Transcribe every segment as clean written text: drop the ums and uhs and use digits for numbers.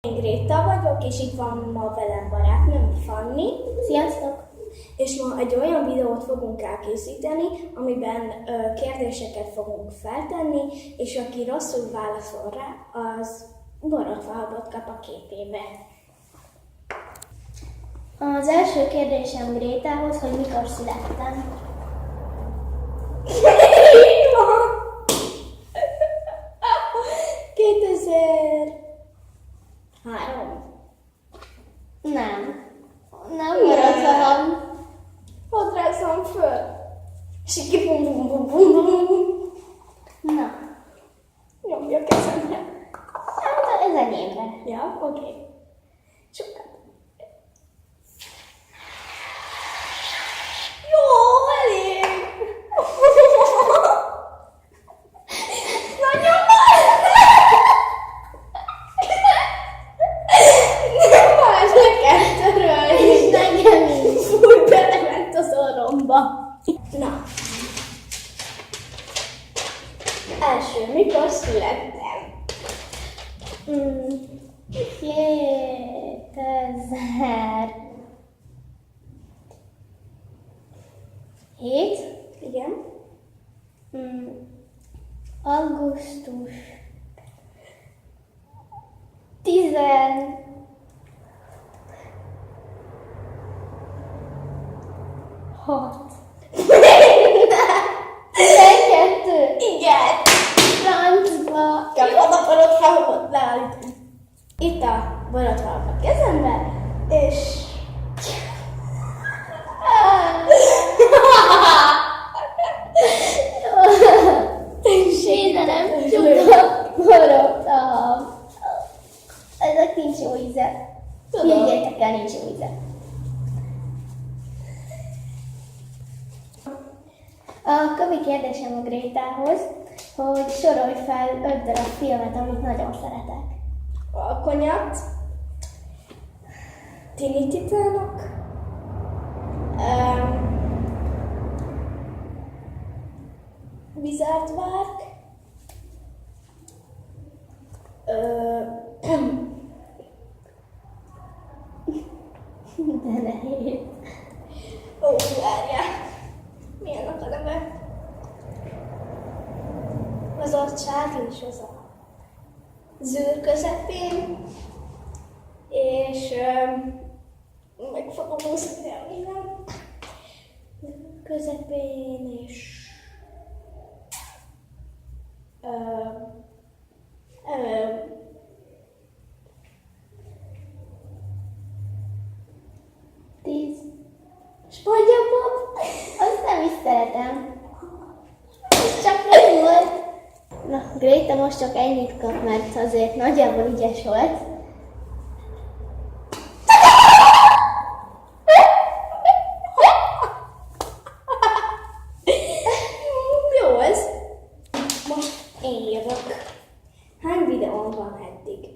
Én Gréta vagyok, és itt van ma velem barátnőm, Fanni. Sziasztok! És ma egy olyan videót fogunk elkészíteni, amiben kérdéseket fogunk feltenni, és aki rosszul válaszol rá, az borotvahabot kap a képébe. Az első kérdésem Grétához, hogy mikor születtem. Van! 2003. Nem borotva. Hadd rázzam föl. Siki bum bum bum bum bum. Na, Nyomja a kezemre. hát ez enyémre. Ja, oké. Sokat. Jó, elég! Nagyon nagy! Nem már le kell törölni. És nekem is. Fúj, belement az orromba. Na. Első, mikor születtem? 2007. Igen. Augusztus 16. 12. Igen. Francba. Kapod a borotvahabot, leállítom. Itt a borotvahabot kezembe, és... Én nem csupa borotva. Ezek nincs jó íze. Tudom. Higgyétek el, nincs jó íze. A kövi kérdésem a Grétához, hogy sorolj fel 5 darab filmet, amit nagyon szeretek. Alkonyat, Tini Titánok, Wizard Warg, De nehéz. ó, várjál, milyen a neve? Az a Charlie és az a Zűr közepén, és meg fogom úszni el innen. Zűr közepén, és 10. SpongeBob! Azt nem is szeretem. Ez csak nem volt. Na, Gréta most csak ennyit kap, mert azért nagyjából ügyes volt. Jó ez. Most én jövök. Hány videón van eddig?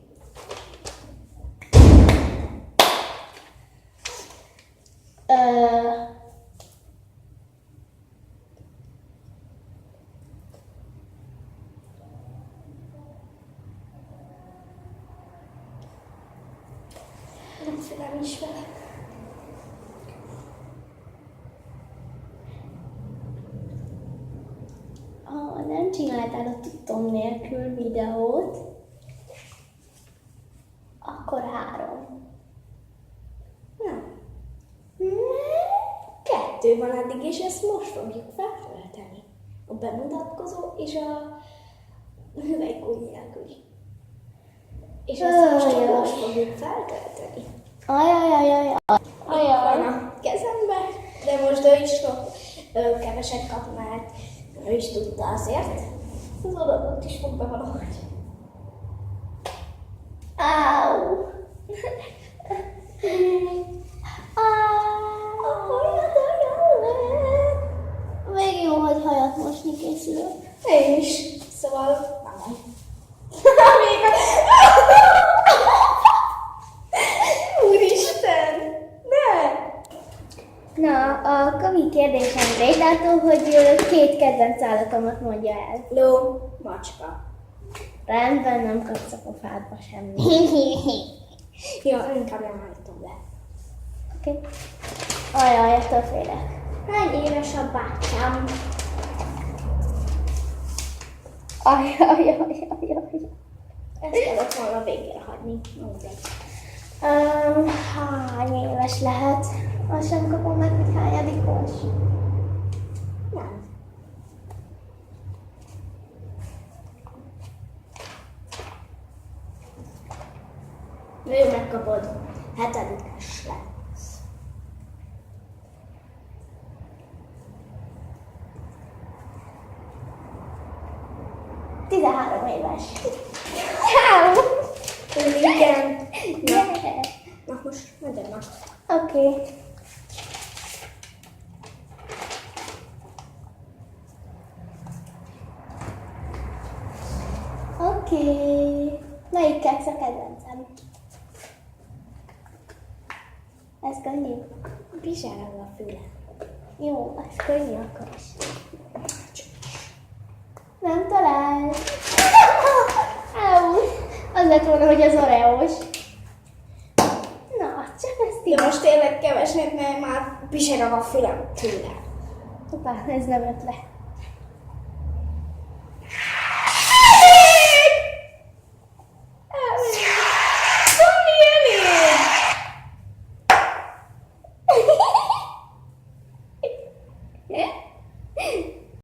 Nem is vele. Ha nem csináltál a tudtom nélkül videót, akkor 3. Nem. 2 van eddig, és ezt most fogjuk feltölteni. A bemutatkozó és a hüvelykúj nélküli. És ezt most fogjuk feltölteni. Ajajajajaj. Van a kezembe, de most ő is keveset kap, mert ő is tudta azért. Az odadat is fog be valahogy. Áú. Még jó, hogy hajat mosni készülök. Én is. Szóval nem. Még Úristen! Ne! Na, a kövi kérdésem Grétától, hogy 2 kedvenc állatomat mondja el. Ló, macska. Rendben, nem kapsz a pofádba semmit. Jó, inkább nem állítom le. Oké. Ajaj, ettől félek. Hány éves a bátyám? Ajaj. Ezt kellett volna végére hagyni. Mindegy. Hány éves lehet? Azt sem kapom meg, hogy hányadikos. Nem. Ő megkapod. 7-es lesz. Tizenhárom éves. Igen. Gyere. Na most megyenek. Oké. Oké. Melyik keksz a kedvencem? Ez könnyű? Bizsára a füle. Jó, ez könnyű akkor is. Nem talál. Au. Az lett volna, hogy az Oreós. Na, csak ezt így. De most tényleg keveset, mert már bizsára a fülem tőle. Hoppá, ez nem jött le.